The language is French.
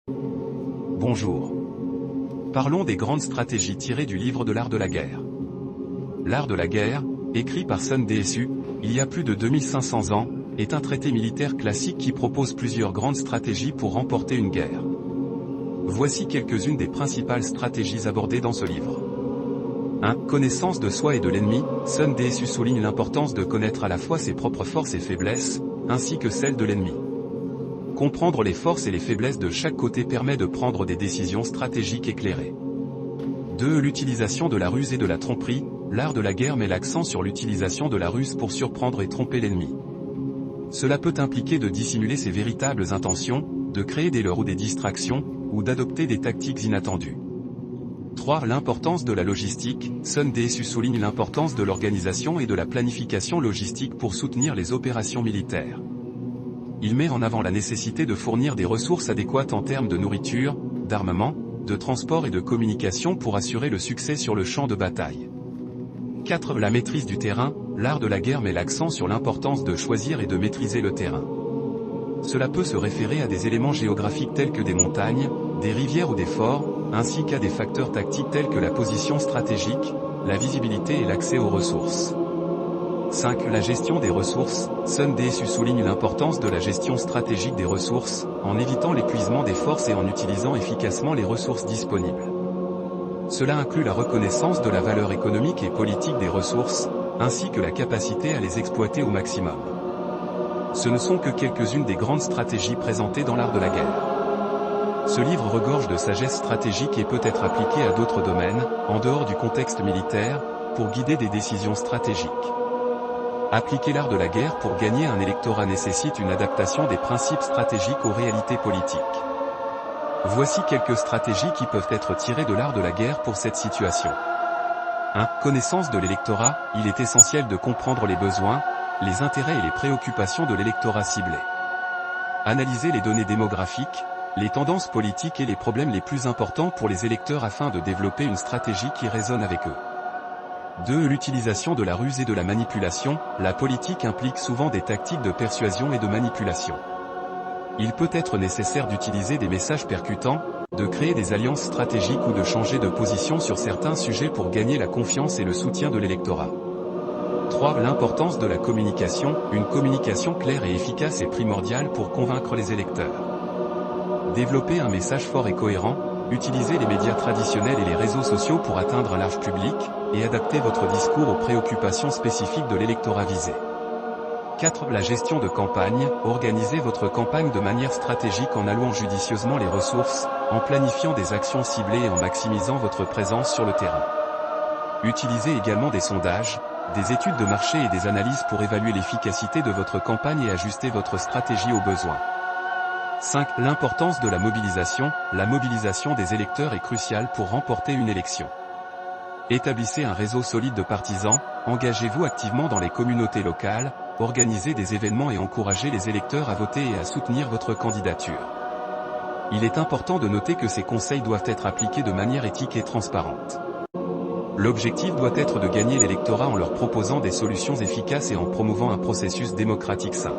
Bonjour. Parlons des grandes stratégies tirées du livre de l'art de la guerre. L'art de la guerre, écrit par Sun Tzu, il y a plus de 2500 ans, est un traité militaire classique qui propose plusieurs grandes stratégies pour remporter une guerre. Voici quelques-unes des principales stratégies abordées dans ce livre. 1. Connaissance de soi et de l'ennemi. Sun Tzu souligne l'importance de connaître à la fois ses propres forces et faiblesses, ainsi que celles de l'ennemi. Comprendre les forces et les faiblesses de chaque côté permet de prendre des décisions stratégiques éclairées. 2. L'utilisation de la ruse et de la tromperie. L'art de la guerre met l'accent sur l'utilisation de la ruse pour surprendre et tromper l'ennemi. Cela peut impliquer de dissimuler ses véritables intentions, de créer des leurres ou des distractions, ou d'adopter des tactiques inattendues. 3. L'importance de la logistique. Sun Tzu souligne l'importance de l'organisation et de la planification logistique pour soutenir les opérations militaires. Il met en avant la nécessité de fournir des ressources adéquates en termes de nourriture, d'armement, de transport et de communication pour assurer le succès sur le champ de bataille. 4. La maîtrise du terrain. L'art de la guerre met l'accent sur l'importance de choisir et de maîtriser le terrain. Cela peut se référer à des éléments géographiques tels que des montagnes, des rivières ou des forts, ainsi qu'à des facteurs tactiques tels que la position stratégique, la visibilité et l'accès aux ressources. 5. La gestion des ressources. Sun Tzu souligne l'importance de la gestion stratégique des ressources, en évitant l'épuisement des forces et en utilisant efficacement les ressources disponibles. Cela inclut la reconnaissance de la valeur économique et politique des ressources, ainsi que la capacité à les exploiter au maximum. Ce ne sont que quelques-unes des grandes stratégies présentées dans l'art de la guerre. Ce livre regorge de sagesse stratégique et peut être appliqué à d'autres domaines, en dehors du contexte militaire, pour guider des décisions stratégiques. Appliquer l'art de la guerre pour gagner un électorat nécessite une adaptation des principes stratégiques aux réalités politiques. Voici quelques stratégies qui peuvent être tirées de l'art de la guerre pour cette situation. 1. Connaissance de l'électorat. Il est essentiel de comprendre les besoins, les intérêts et les préoccupations de l'électorat ciblé. Analyser les données démographiques, les tendances politiques et les problèmes les plus importants pour les électeurs afin de développer une stratégie qui résonne avec eux. 2. L'utilisation de la ruse et de la manipulation. La politique implique souvent des tactiques de persuasion et de manipulation. Il peut être nécessaire d'utiliser des messages percutants, de créer des alliances stratégiques ou de changer de position sur certains sujets pour gagner la confiance et le soutien de l'électorat. 3. L'importance de la communication. Une communication claire et efficace est primordiale pour convaincre les électeurs. Développer un message fort et cohérent, utilisez les médias traditionnels et les réseaux sociaux pour atteindre un large public, et adaptez votre discours aux préoccupations spécifiques de l'électorat visé. 4. La gestion de campagne. Organisez votre campagne de manière stratégique en allouant judicieusement les ressources, en planifiant des actions ciblées et en maximisant votre présence sur le terrain. Utilisez également des sondages, des études de marché et des analyses pour évaluer l'efficacité de votre campagne et ajuster votre stratégie aux besoins. 5. L'importance de la mobilisation. La mobilisation des électeurs est cruciale pour remporter une élection. Établissez un réseau solide de partisans, engagez-vous activement dans les communautés locales, organisez des événements et encouragez les électeurs à voter et à soutenir votre candidature. Il est important de noter que ces conseils doivent être appliqués de manière éthique et transparente. L'objectif doit être de gagner l'électorat en leur proposant des solutions efficaces et en promouvant un processus démocratique sain.